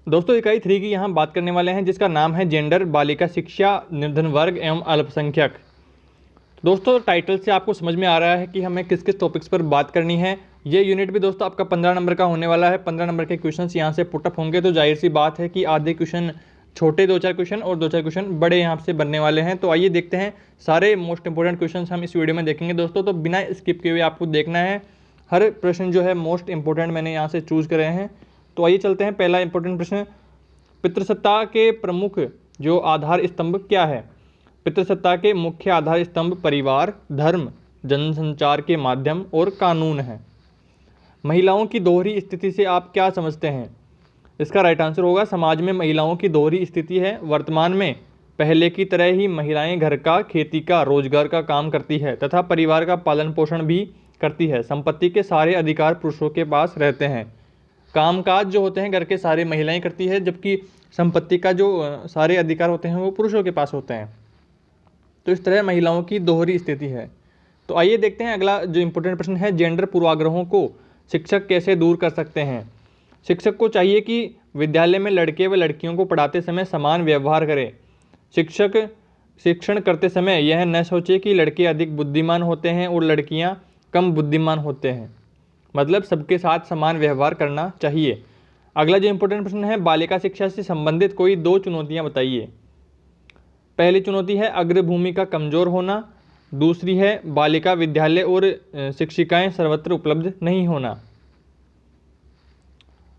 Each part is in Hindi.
दोस्तों इकाई 3 की यहाँ बात करने वाले हैं जिसका नाम है जेंडर, बालिका शिक्षा, निर्धन वर्ग एवं अल्पसंख्यक। दोस्तों टाइटल से आपको समझ में आ रहा है कि हमें किस किस टॉपिक्स पर बात करनी है। ये यूनिट भी दोस्तों आपका 15 नंबर का होने वाला है। 15 नंबर के क्वेश्चंस यहाँ से पुटअप होंगे, तो जाहिर सी बात है कि आधे क्वेश्चन छोटे 2-4 क्वेश्चन और 2-4 क्वेश्चन बड़े यहाँ से बनने वाले हैं। तो आइए देखते हैं, सारे मोस्ट इंपॉर्टेंट क्वेश्चन हम इस वीडियो में देखेंगे दोस्तों। तो बिना स्किप किए हुए आपको देखना है, हर प्रश्न जो है मोस्ट इंपॉर्टेंट मैंने यहाँ से चूज करे हैं। तो आइए चलते हैं। पहला इंपॉर्टेंट प्रश्न, पितृसत्ता के प्रमुख जो आधार स्तंभ क्या है? पितृसत्ता के मुख्य आधार स्तंभ परिवार, धर्म, जनसंचार के माध्यम और कानून है। महिलाओं की दोहरी स्थिति से आप क्या समझते हैं? इसका राइट आंसर होगा समाज में महिलाओं की दोहरी स्थिति है। वर्तमान में पहले की तरह ही महिलाएं घर का, खेती का, रोजगार का काम करती है तथा परिवार का पालन पोषण भी करती है। संपत्ति के सारे अधिकार पुरुषों के पास रहते हैं। कामकाज जो होते हैं घर के सारे महिलाएं करती है, जबकि संपत्ति का जो सारे अधिकार होते हैं वो पुरुषों के पास होते हैं। तो इस तरह महिलाओं की दोहरी स्थिति है। तो आइए देखते हैं अगला जो इंपॉर्टेंट प्रश्न है, जेंडर पूर्वाग्रहों को शिक्षक कैसे दूर कर सकते हैं? शिक्षक को चाहिए कि विद्यालय में लड़के व लड़कियों को पढ़ाते समय समान व्यवहार करे। शिक्षक शिक्षण करते समय यह न सोचे कि लड़के अधिक बुद्धिमान होते हैं और लड़कियां कम बुद्धिमान होते हैं, मतलब सबके साथ समान व्यवहार करना चाहिए। अगला जो इंपॉर्टेंट प्रश्न है, बालिका शिक्षा से संबंधित कोई 2 चुनौतियां बताइए। पहली चुनौती है अग्रभूमि का कमजोर होना, दूसरी है बालिका विद्यालय और शिक्षिकाएं सर्वत्र उपलब्ध नहीं होना।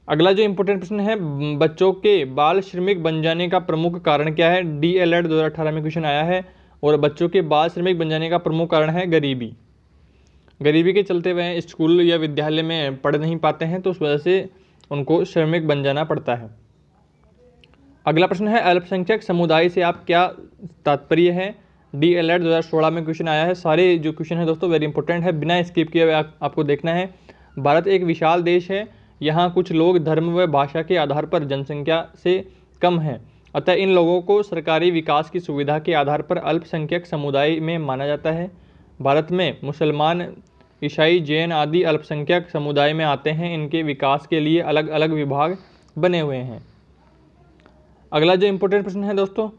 अगला जो इंपॉर्टेंट प्रश्न है, बच्चों के बाल श्रमिक बन जाने का प्रमुख कारण क्या है? DELED 2018 में क्वेश्चन आया है और बच्चों के बाल श्रमिक बन जाने का प्रमुख कारण है गरीबी। गरीबी के चलते वह स्कूल या विद्यालय में पढ़ नहीं पाते हैं, तो उस वजह से उनको श्रमिक बन जाना पड़ता है। अगला प्रश्न है, अल्पसंख्यक समुदाय से आप क्या तात्पर्य है? DELED 2016 में क्वेश्चन आया है। सारे जो क्वेश्चन है दोस्तों वेरी इंपॉर्टेंट है, बिना स्किप किए हुए आपको देखना है। भारत एक विशाल देश है, यहाँ कुछ लोग धर्म व भाषा के आधार पर जनसंख्या से कम हैं, अतः इन लोगों को सरकारी विकास की सुविधा के आधार पर अल्पसंख्यक समुदाय में माना जाता है। भारत में मुसलमान, ईसाई, जैन आदि अल्पसंख्यक समुदाय में आते हैं। इनके विकास के लिए अलग अलग विभाग बने हुए हैं। अगला जो इंपॉर्टेंट प्रश्न है दोस्तों,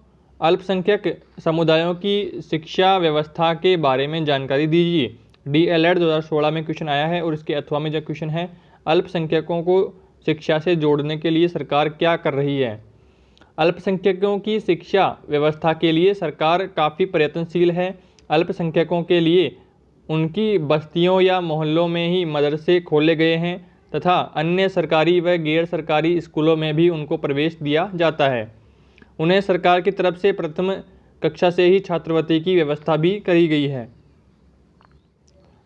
अल्पसंख्यक समुदायों की शिक्षा व्यवस्था के बारे में जानकारी दीजिए। DELED 2016 में क्वेश्चन आया है और इसके अथवा में जो क्वेश्चन है, अल्पसंख्यकों को शिक्षा से जोड़ने के लिए सरकार क्या कर रही है? अल्पसंख्यकों की शिक्षा व्यवस्था के लिए सरकार काफ़ी प्रयत्नशील है। अल्पसंख्यकों के लिए उनकी बस्तियों या मोहल्लों में ही मदरसे खोले गए हैं तथा अन्य सरकारी व गैर सरकारी स्कूलों में भी उनको प्रवेश दिया जाता है। उन्हें सरकार की तरफ से प्रथम कक्षा से ही छात्रवृत्ति की व्यवस्था भी करी गई है।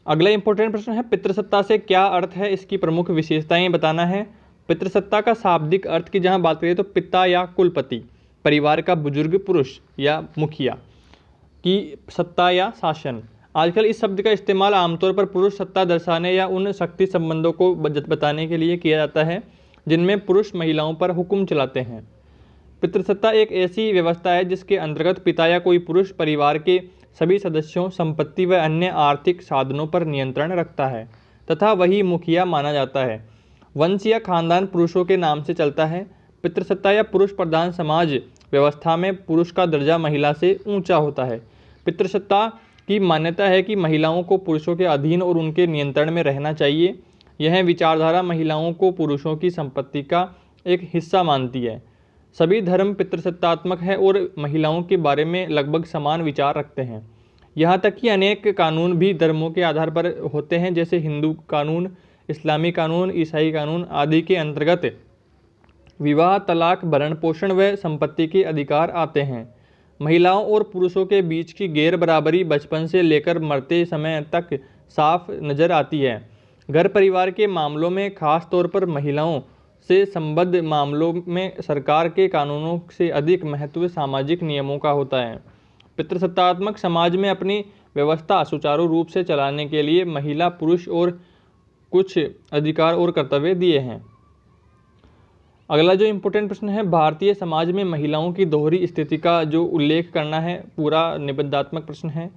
अगला इंपॉर्टेंट प्रश्न है, पितृसत्ता से क्या अर्थ है? इसकी प्रमुख विशेषताएं बताना है। पितृसत्ता का शाब्दिक अर्थ की जहां बात करें तो पिता या कुलपति, परिवार का बुजुर्ग पुरुष या मुखिया की सत्ता या शासन। आजकल इस शब्द का इस्तेमाल आमतौर पर पुरुष सत्ता दर्शाने या उन शक्ति संबंधों को बताने के लिए किया जाता है जिनमें पुरुष महिलाओं पर हुक्म चलाते हैं। पितृसत्ता एक ऐसी व्यवस्था है जिसके अंतर्गत पिता या कोई पुरुष परिवार के सभी सदस्यों, संपत्ति व अन्य आर्थिक साधनों पर नियंत्रण रखता है तथा वही मुखिया माना जाता है। वंश या खानदान पुरुषों के नाम से चलता है। पितृसत्ता या पुरुष प्रधान समाज व्यवस्था में पुरुष का दर्जा महिला से ऊंचा होता है। पितृसत्ता की मान्यता है कि महिलाओं को पुरुषों के अधीन और उनके नियंत्रण में रहना चाहिए। यह विचारधारा महिलाओं को पुरुषों की संपत्ति का एक हिस्सा मानती है। सभी धर्म पितृसत्तात्मक है और महिलाओं के बारे में लगभग समान विचार रखते हैं। यहाँ तक कि अनेक कानून भी धर्मों के आधार पर होते हैं, जैसे हिंदू कानून, इस्लामी कानून, ईसाई कानून आदि के अंतर्गत विवाह, तलाक, भरण पोषण व संपत्ति के अधिकार आते हैं। महिलाओं और पुरुषों के बीच की गैर बराबरी बचपन से लेकर मरते समय तक साफ नजर आती है। घर परिवार के मामलों में खास तौर पर महिलाओं से संबद्ध मामलों में सरकार के कानूनों से अधिक महत्व सामाजिक नियमों का होता है। पितृसत्तात्मक समाज में अपनी व्यवस्था सुचारू रूप से चलाने के लिए महिला पुरुष और कुछ अधिकार और कर्तव्य दिए हैं। अगला जो इम्पोर्टेंट प्रश्न है, भारतीय समाज में महिलाओं की दोहरी स्थिति का जो उल्लेख करना है, पूरा निबंधात्मक प्रश्न है।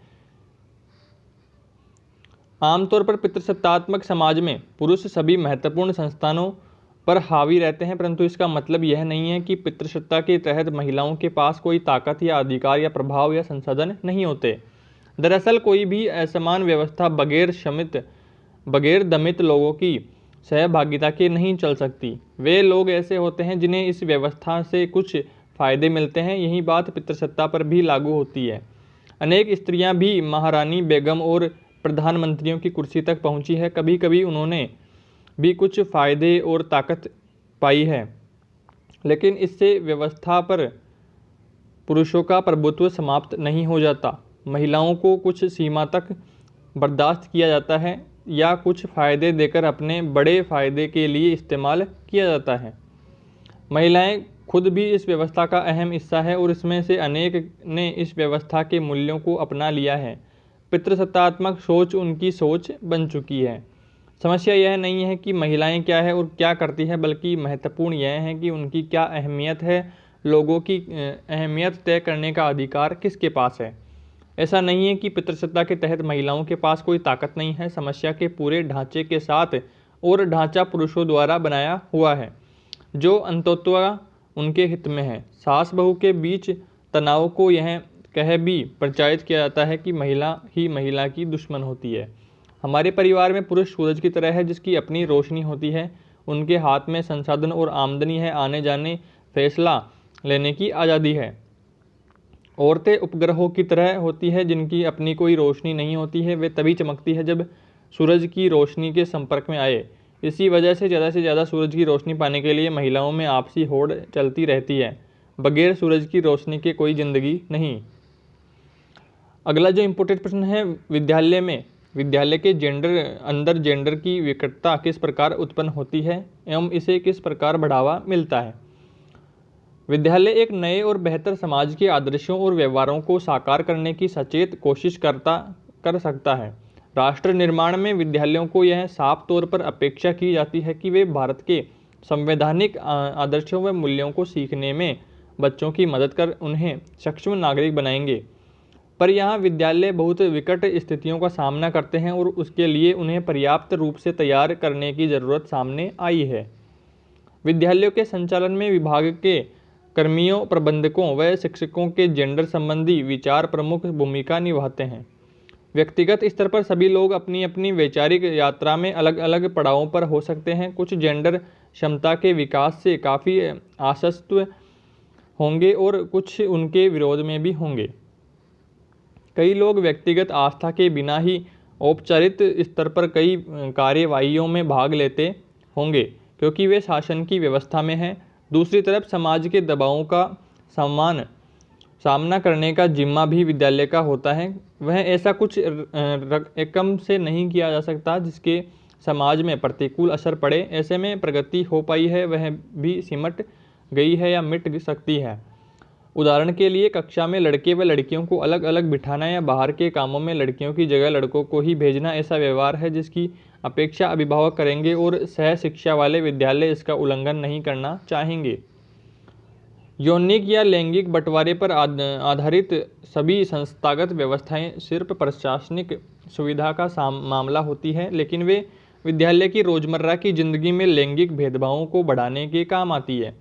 आमतौर पर पितृसत्तात्मक समाज में पुरुष सभी महत्वपूर्ण संस्थानों पर हावी रहते हैं, परंतु इसका मतलब यह नहीं है कि पितृसत्ता के तहत महिलाओं के पास कोई ताकत या अधिकार या प्रभाव या संसाधन नहीं होते। दरअसल कोई भी असमान व्यवस्था बगैर दमित लोगों की सहभागिता के नहीं चल सकती। वे लोग ऐसे होते हैं जिन्हें इस व्यवस्था से कुछ फायदे मिलते हैं। यही बात पितृसत्ता पर भी लागू होती है। अनेक स्त्रियां भी महारानी, बेगम और प्रधानमंत्रियों की कुर्सी तक पहुंची है। कभी कभी उन्होंने भी कुछ फायदे और ताकत पाई है, लेकिन इससे व्यवस्था पर पुरुषों का प्रभुत्व समाप्त नहीं हो जाता। महिलाओं को कुछ सीमा तक बर्दाश्त किया जाता है या कुछ फ़ायदे देकर अपने बड़े फ़ायदे के लिए इस्तेमाल किया जाता है। महिलाएं खुद भी इस व्यवस्था का अहम हिस्सा है और इसमें से अनेक ने इस व्यवस्था के मूल्यों को अपना लिया है। पितृसत्तात्मक सोच उनकी सोच बन चुकी है। समस्या यह नहीं है कि महिलाएं क्या है और क्या करती है, बल्कि महत्वपूर्ण यह है कि उनकी क्या अहमियत है। लोगों की अहमियत तय करने का अधिकार किसके पास है। ऐसा नहीं है कि पितृसत्ता के तहत महिलाओं के पास कोई ताकत नहीं है। समस्या के पूरे ढांचे के साथ और ढांचा पुरुषों द्वारा बनाया हुआ है, जो अंततः उनके हित में है। सास बहू के बीच तनाव को यह कह भी प्रचारित किया जाता है कि महिला ही महिला की दुश्मन होती है। हमारे परिवार में पुरुष सूरज की तरह है, जिसकी अपनी रोशनी होती है। उनके हाथ में संसाधन और आमदनी है, आने जाने, फैसला लेने की आज़ादी है। औरतें उपग्रहों की तरह होती है, जिनकी अपनी कोई रोशनी नहीं होती है। वे तभी चमकती है जब सूरज की रोशनी के संपर्क में आए। इसी वजह से ज़्यादा सूरज की रोशनी पाने के लिए महिलाओं में आपसी होड़ चलती रहती है। बगैर सूरज की रोशनी के कोई ज़िंदगी नहीं। अगला जो इम्पोर्टेंट प्रश्न है, विद्यालय के अंदर जेंडर की विकृतता किस प्रकार उत्पन्न होती है एवं इसे किस प्रकार बढ़ावा मिलता है। विद्यालय एक नए और बेहतर समाज के आदर्शों और व्यवहारों को साकार करने की सचेत कोशिश कर सकता है। राष्ट्र निर्माण में विद्यालयों को यह साफ तौर पर अपेक्षा की जाती है कि वे भारत के संवैधानिक आदर्शों व मूल्यों को सीखने में बच्चों की मदद कर उन्हें सक्षम नागरिक बनाएंगे। पर यहाँ विद्यालय बहुत विकट स्थितियों का सामना करते हैं और उसके लिए उन्हें पर्याप्त रूप से तैयार करने की ज़रूरत सामने आई है। विद्यालयों के संचालन में विभाग के कर्मियों, प्रबंधकों व शिक्षकों के जेंडर संबंधी विचार प्रमुख भूमिका निभाते हैं। व्यक्तिगत स्तर पर सभी लोग अपनी अपनी वैचारिक यात्रा में अलग अलग पड़ावों पर हो सकते हैं। कुछ जेंडर क्षमता के विकास से काफ़ी आश्वस्त होंगे और कुछ उनके विरोध में भी होंगे। कई लोग व्यक्तिगत आस्था के बिना ही औपचारिक स्तर पर कई कार्यवाहियों में भाग लेते होंगे, क्योंकि वे शासन की व्यवस्था में हैं। दूसरी तरफ समाज के दबावों का सामना करने का जिम्मा भी विद्यालय का होता है। वह ऐसा कुछ रकम से नहीं किया जा सकता जिसके समाज में प्रतिकूल असर पड़े। ऐसे में प्रगति हो पाई है वह भी सिमट गई है या मिट सकती है। उदाहरण के लिए कक्षा में लड़के व लड़कियों को अलग अलग बिठाना या बाहर के कामों में लड़कियों की जगह लड़कों को ही भेजना ऐसा व्यवहार है जिसकी अपेक्षा अभिभावक करेंगे और सह शिक्षा वाले विद्यालय इसका उल्लंघन नहीं करना चाहेंगे। यौनिक या लैंगिक बंटवारे पर आधारित सभी संस्थागत व्यवस्थाएं सिर्फ प्रशासनिक सुविधा का मामला होती है, लेकिन वे विद्यालय की रोजमर्रा की जिंदगी में लैंगिक भेदभावों को बढ़ाने के काम आती है।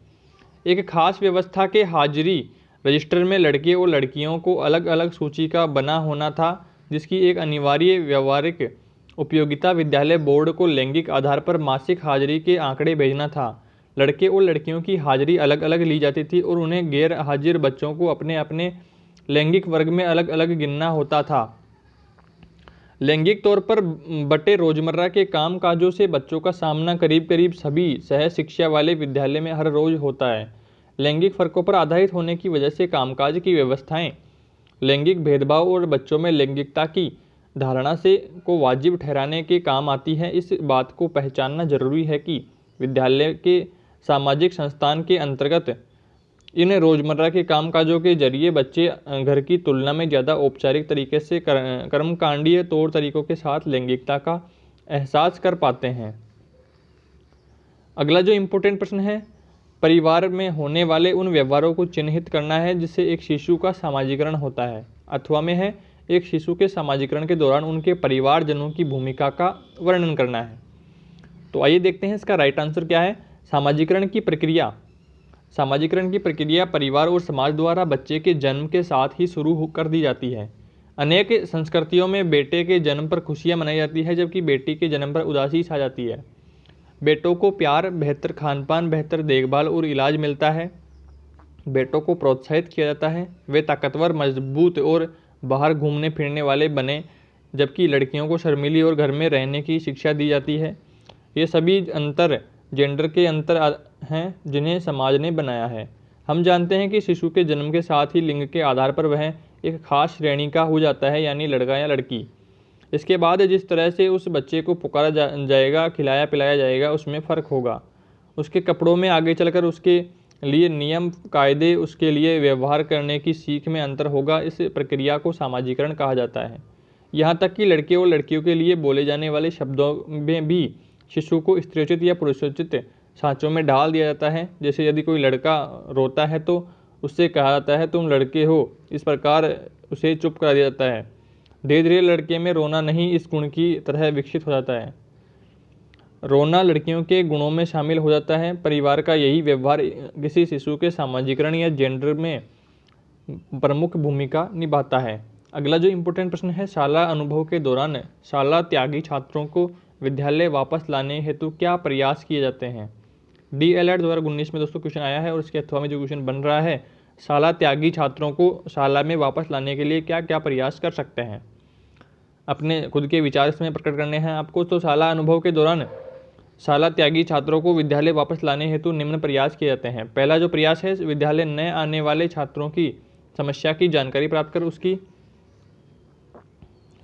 एक खास व्यवस्था के हाजिरी रजिस्टर में लड़के और लड़कियों को अलग अलग सूची का बना होना था, जिसकी एक अनिवार्य व्यवहारिक उपयोगिता विद्यालय बोर्ड को लैंगिक आधार पर मासिक हाजिरी के आंकड़े भेजना था। लड़के और लड़कियों की हाजिरी अलग अलग ली जाती थी और उन्हें गैर हाजिर बच्चों को अपने अपने लैंगिक वर्ग में अलग अलग गिनना होता था। लैंगिक तौर पर बटे रोजमर्रा के काम काजों से बच्चों का सामना करीब करीब सभी सह शिक्षा वाले विद्यालय में हर रोज होता है। लैंगिक फ़र्कों पर आधारित होने की वजह से कामकाज की व्यवस्थाएं लैंगिक भेदभाव और बच्चों में लैंगिकता की धारणा से को वाजिब ठहराने के काम आती है। इस बात को पहचानना जरूरी है कि विद्यालय के सामाजिक संस्थान के अंतर्गत इन रोज़मर्रा के कामकाजों के जरिए बच्चे घर की तुलना में ज़्यादा औपचारिक तरीके से कर्मकांडीय तौर तरीकों के साथ लैंगिकता का एहसास कर पाते हैं। अगला जो इम्पोर्टेंट प्रश्न है, परिवार में होने वाले उन व्यवहारों को चिन्हित करना है जिससे एक शिशु का सामाजिकरण होता है। अथवा में है एक शिशु के सामाजिकरण के दौरान उनके परिवारजनों की भूमिका का वर्णन करना है। तो आइए देखते हैं इसका राइट आंसर क्या है। सामाजिकरण की प्रक्रिया। सामाजिकरण की प्रक्रिया परिवार और समाज द्वारा बच्चे के जन्म के साथ ही शुरू कर दी जाती है। अनेक संस्कृतियों में बेटे के जन्म पर खुशियां मनाई जाती है, जबकि बेटी के जन्म पर उदासी छा जाती है। बेटों को प्यार, बेहतर खानपान, बेहतर देखभाल और इलाज मिलता है। बेटों को प्रोत्साहित किया जाता है, वे ताकतवर, मजबूत और बाहर घूमने फिरने वाले बने, जबकि लड़कियों को शर्मीली और घर में रहने की शिक्षा दी जाती है। ये सभी अंतर जेंडर के अंतर हैं जिन्हें समाज ने बनाया है। हम जानते हैं कि शिशु के जन्म के साथ ही लिंग के आधार पर वह एक खास श्रेणी का हो जाता है, यानी लड़का या लड़की। इसके बाद जिस तरह से उस बच्चे को पुकारा जाएगा, खिलाया पिलाया जाएगा, उसमें फ़र्क होगा। उसके कपड़ों में आगे चलकर उसके लिए नियम कायदे, उसके लिए व्यवहार करने की सीख में अंतर होगा। इस प्रक्रिया को सामाजिकरण कहा जाता है। यहाँ तक कि लड़के और लड़कियों के लिए बोले जाने वाले शब्दों में भी शिशु को स्त्रीयोचित या पुरुषोचित सांचों में डाल दिया जाता है। जैसे यदि कोई लड़का रोता है तो उससे कहा जाता है तुम लड़के हो, इस प्रकार उसे चुप करा दिया जाता है। धीरे धीरे लड़के में रोना नहीं इस गुण की तरह विकसित हो जाता है। रोना लड़कियों के गुणों में शामिल हो जाता है। परिवार का यही व्यवहार किसी शिशु के सामाजिकरण या जेंडर में प्रमुख भूमिका निभाता है। अगला जो इम्पोर्टेंट प्रश्न है, शाला अनुभव के दौरान शाला त्यागी छात्रों को विद्यालय वापस लाने हेतु क्या प्रयास किए जाते हैं। DLED 2019 में दोस्तों क्वेश्चन आया है और इसके अथवा में जो क्वेश्चन बन रहा है, शाला त्यागी छात्रों को शाला में वापस लाने के लिए क्या क्या प्रयास कर सकते हैं। अपने खुद के विचार इसमें प्रकट करने हैं आपको। तो शाला अनुभव के दौरान शाला त्यागी छात्रों को विद्यालय वापस लाने हेतु निम्न प्रयास किए जाते हैं। पहला जो प्रयास है, विद्यालय नए आने वाले छात्रों की समस्या की जानकारी प्राप्त कर उसकी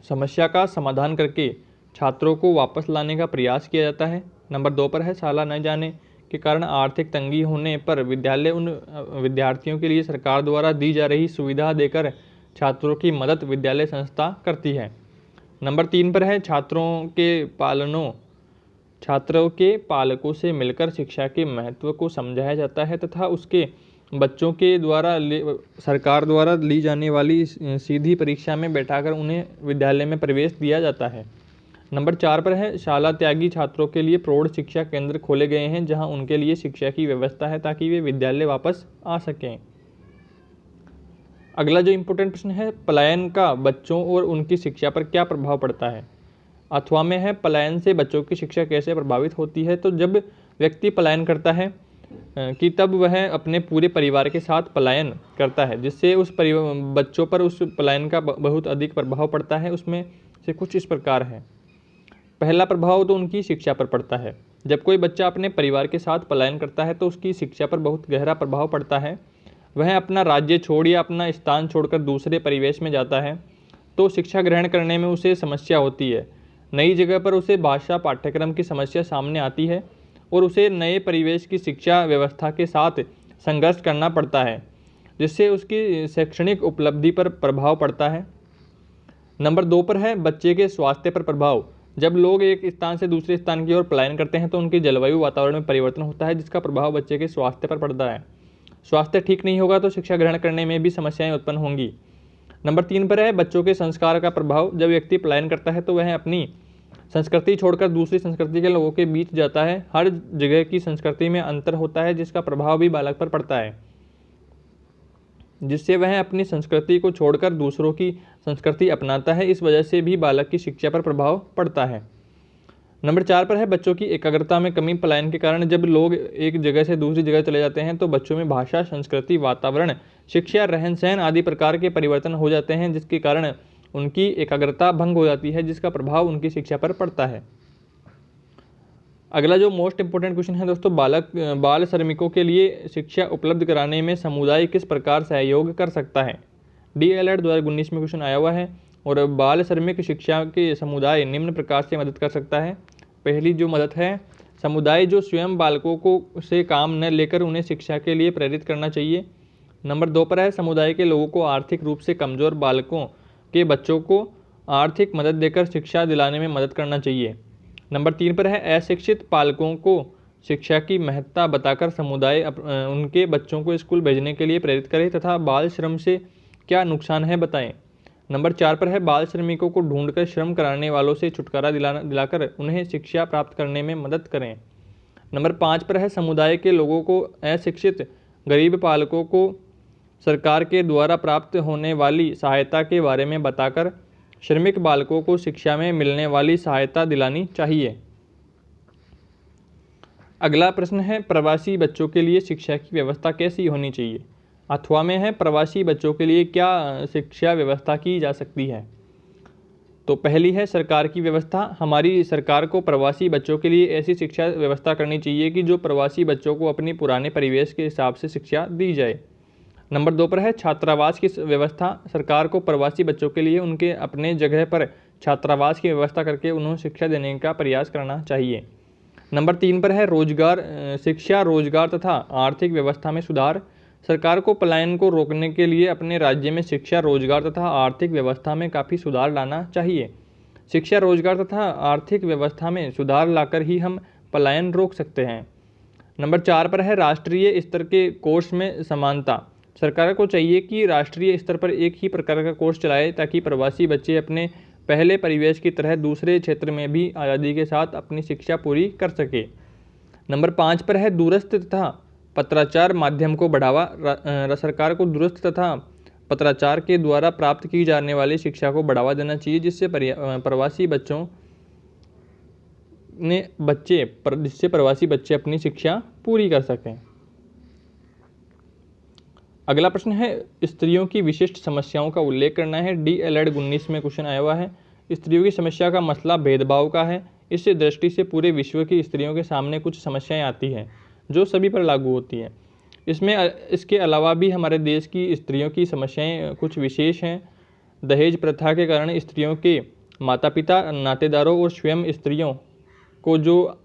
समस्या का समाधान करके छात्रों को वापस लाने का प्रयास किया जाता है। नंबर 2 पर है, शाला न जाने के कारण आर्थिक तंगी होने पर विद्यालय उन विद्यार्थियों के लिए सरकार द्वारा दी जा रही सुविधा देकर छात्रों की मदद विद्यालय संस्था करती है। नंबर 3 पर है, छात्रों के पालकों से मिलकर शिक्षा के महत्व को समझाया जाता है तथा उसके बच्चों के द्वारा सरकार द्वारा ली जाने वाली सीधी परीक्षा में बैठाकर उन्हें विद्यालय में प्रवेश दिया जाता है। नंबर 4 पर है, शाला त्यागी छात्रों के लिए प्रौढ़ शिक्षा केंद्र खोले गए हैं जहां उनके लिए शिक्षा की व्यवस्था है ताकि वे विद्यालय वापस आ सकें। अगला जो इम्पोर्टेंट प्रश्न है, पलायन का बच्चों और उनकी शिक्षा पर क्या प्रभाव पड़ता है। अथवा में है, पलायन से बच्चों की शिक्षा कैसे प्रभावित होती है। तो जब व्यक्ति पलायन करता है कि तब वह अपने पूरे परिवार के साथ पलायन करता है, जिससे उस बच्चों पर उस पलायन का बहुत अधिक प्रभाव पड़ता है। उसमें से कुछ इस प्रकार है। पहला प्रभाव तो उनकी शिक्षा पर पड़ता है। जब कोई बच्चा अपने परिवार के साथ पलायन करता है तो उसकी शिक्षा पर बहुत गहरा प्रभाव पड़ता है। वह अपना राज्य छोड़ या अपना स्थान छोड़कर दूसरे परिवेश में जाता है तो शिक्षा ग्रहण करने में उसे समस्या होती है। नई जगह पर उसे भाषा पाठ्यक्रम की समस्या सामने आती है और उसे नए परिवेश की शिक्षा व्यवस्था के साथ संघर्ष करना पड़ता है, जिससे उसकी शैक्षणिक उपलब्धि पर प्रभाव पड़ता है। नंबर 2 पर है, बच्चे के स्वास्थ्य पर प्रभाव। जब लोग एक स्थान से दूसरे स्थान की ओर पलायन करते हैं तो उनकी जलवायु वातावरण में परिवर्तन होता है, जिसका प्रभाव बच्चे के स्वास्थ्य पर पड़ता है। स्वास्थ्य ठीक नहीं होगा तो शिक्षा ग्रहण करने में भी समस्याएं उत्पन्न होंगी। नंबर 3 पर है, बच्चों के संस्कार का प्रभाव। जब व्यक्ति पलायन करता है तो वह अपनी संस्कृति छोड़कर दूसरी संस्कृति के लोगों के बीच जाता है। हर जगह की संस्कृति में अंतर होता है, जिसका प्रभाव भी बालक पर पड़ता है, जिससे वह अपनी संस्कृति को छोड़कर दूसरों की संस्कृति अपनाता है। इस वजह से भी बालक की शिक्षा पर प्रभाव पड़ता है। नंबर 4 पर है, बच्चों की एकाग्रता में कमी। पलायन के कारण जब लोग एक जगह से दूसरी जगह चले जाते हैं तो बच्चों में भाषा, संस्कृति, वातावरण, शिक्षा, रहन सहन आदि प्रकार के परिवर्तन हो जाते हैं, जिसके कारण उनकी एकाग्रता भंग हो जाती है, जिसका प्रभाव उनकी शिक्षा पर पड़ता है। अगला जो मोस्ट इंपोर्टेंट क्वेश्चन है दोस्तों, बाल श्रमिकों के लिए शिक्षा उपलब्ध कराने में समुदाय किस प्रकार सहयोग कर सकता है। DLED 2019 में क्वेश्चन आया हुआ है और बाल श्रमिक शिक्षा के समुदाय निम्न प्रकार से मदद कर सकता है। पहली जो मदद है, समुदाय जो स्वयं बालकों को से काम न लेकर उन्हें शिक्षा के लिए प्रेरित करना चाहिए। नंबर 2 पर है, समुदाय के लोगों को आर्थिक रूप से कमजोर बालकों के बच्चों को आर्थिक मदद देकर शिक्षा दिलाने में मदद करना चाहिए। नंबर 3 पर है, अशिक्षित पालकों को शिक्षा की महत्ता बताकर समुदाय उनके बच्चों को स्कूल भेजने के लिए प्रेरित करे तथा बाल श्रम से क्या नुकसान है बताएं। नंबर 4 पर है, बाल श्रमिकों को ढूंढकर श्रम कराने वालों से छुटकारा दिलाकर उन्हें शिक्षा प्राप्त करने में मदद करें। नंबर 5 पर है समुदाय के लोगों को अशिक्षित गरीब बालकों को सरकार के द्वारा प्राप्त होने वाली सहायता के बारे में बताकर श्रमिक बालकों को शिक्षा में मिलने वाली सहायता दिलानी चाहिए। अगला प्रश्न है प्रवासी बच्चों के लिए शिक्षा की व्यवस्था कैसी होनी चाहिए। अथवा में है प्रवासी बच्चों के लिए क्या शिक्षा व्यवस्था की जा सकती है। तो पहली है सरकार की व्यवस्था। हमारी सरकार को प्रवासी बच्चों के लिए ऐसी शिक्षा व्यवस्था करनी चाहिए कि जो प्रवासी बच्चों को अपनी पुराने परिवेश के हिसाब से शिक्षा दी जाए। नंबर 2 पर है छात्रावास की व्यवस्था। सरकार को प्रवासी बच्चों के लिए उनके अपने जगह पर छात्रावास की व्यवस्था करके उन्हें शिक्षा देने का प्रयास करना चाहिए। नंबर 3 पर है रोजगार शिक्षा, रोजगार तथा आर्थिक व्यवस्था में सुधार। सरकार को पलायन को रोकने के लिए अपने राज्य में शिक्षा, रोजगार तथा आर्थिक व्यवस्था में काफ़ी सुधार लाना चाहिए। शिक्षा, रोजगार तथा आर्थिक व्यवस्था में सुधार लाकर ही हम पलायन रोक सकते हैं। नंबर 4 पर है राष्ट्रीय स्तर के कोर्स में समानता। सरकार को चाहिए कि राष्ट्रीय स्तर पर एक ही प्रकार का कोर्स चलाए ताकि प्रवासी बच्चे अपने पहले परिवेश की तरह दूसरे क्षेत्र में भी आज़ादी के साथ अपनी शिक्षा पूरी कर सके। नंबर 5 पर है दूरस्थ तथा पत्राचार माध्यम को बढ़ावा। सरकार को दूरस्थ तथा पत्राचार के द्वारा प्राप्त की जाने वाली शिक्षा को बढ़ावा देना चाहिए जिससे प्रवासी बच्चे अपनी शिक्षा पूरी कर सकें। अगला प्रश्न है स्त्रियों की विशिष्ट समस्याओं का उल्लेख करना है। DELED 19 में क्वेश्चन आया हुआ है। स्त्रियों की समस्या का मसला भेदभाव का है। इस दृष्टि से पूरे विश्व की स्त्रियों के सामने कुछ समस्याएं आती हैं जो सभी पर लागू होती हैं। इसके अलावा भी हमारे देश की स्त्रियों की समस्याएं कुछ विशेष हैं। दहेज प्रथा के कारण स्त्रियों के माता पिता, नातेदारों और स्वयं स्त्रियों को जो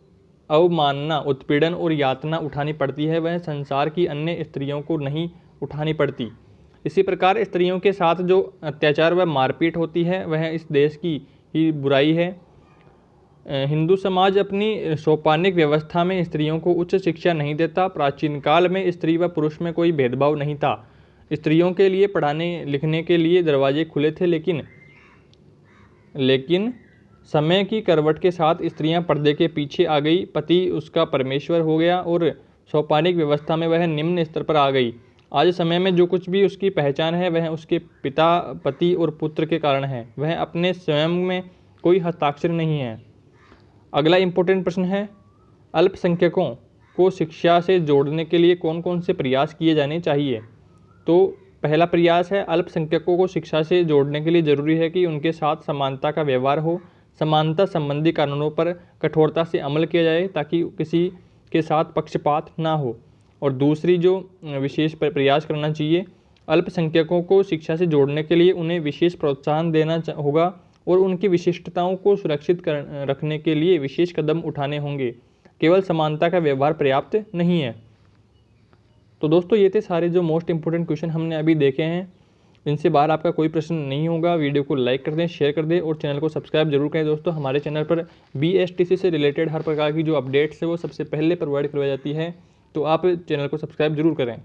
अवमानना, उत्पीड़न और यातना उठानी पड़ती है वह संसार की अन्य स्त्रियों को नहीं उठानी पड़ती। इसी प्रकार स्त्रियों के साथ जो अत्याचार व मारपीट होती है वह इस देश की ही बुराई है। हिंदू समाज अपनी सोपानिक व्यवस्था में स्त्रियों को उच्च शिक्षा नहीं देता। प्राचीन काल में स्त्री व पुरुष में कोई भेदभाव नहीं था। स्त्रियों के लिए पढ़ाने लिखने के लिए दरवाजे खुले थे, लेकिन समय की करवट के साथ स्त्रियां पर्दे के पीछे आ गई। पति उसका परमेश्वर हो गया और सोपानिक व्यवस्था में वह निम्न स्तर पर आ गई। आज समय में जो कुछ भी उसकी पहचान है वह उसके पिता, पति और पुत्र के कारण है। वह अपने स्वयं में कोई हस्ताक्षर नहीं है। अगला इम्पोर्टेंट प्रश्न है अल्पसंख्यकों को शिक्षा से जोड़ने के लिए कौन कौन से प्रयास किए जाने चाहिए। तो पहला प्रयास है अल्पसंख्यकों को शिक्षा से जोड़ने के लिए ज़रूरी है कि उनके साथ समानता का व्यवहार हो। समानता संबंधी कानूनों पर कठोरता से अमल किया जाए ताकि किसी के साथ पक्षपात ना हो। और दूसरी जो विशेष प्रयास करना चाहिए, अल्पसंख्यकों को शिक्षा से जोड़ने के लिए उन्हें विशेष प्रोत्साहन देना होगा और उनकी विशिष्टताओं को सुरक्षित रखने के लिए विशेष कदम उठाने होंगे। केवल समानता का व्यवहार पर्याप्त नहीं है। तो दोस्तों ये थे सारे जो मोस्ट इंपोर्टेंट क्वेश्चन हमने अभी देखे हैं। इनसे बाहर आपका कोई प्रश्न नहीं होगा। वीडियो को लाइक कर दें, शेयर कर दें और चैनल को सब्सक्राइब जरूर करें। दोस्तों हमारे चैनल पर BSTC से रिलेटेड हर प्रकार की जो अपडेट्स है वो सबसे पहले प्रोवाइड करवाई जाती है, तो आप चैनल को सब्सक्राइब जरूर करें।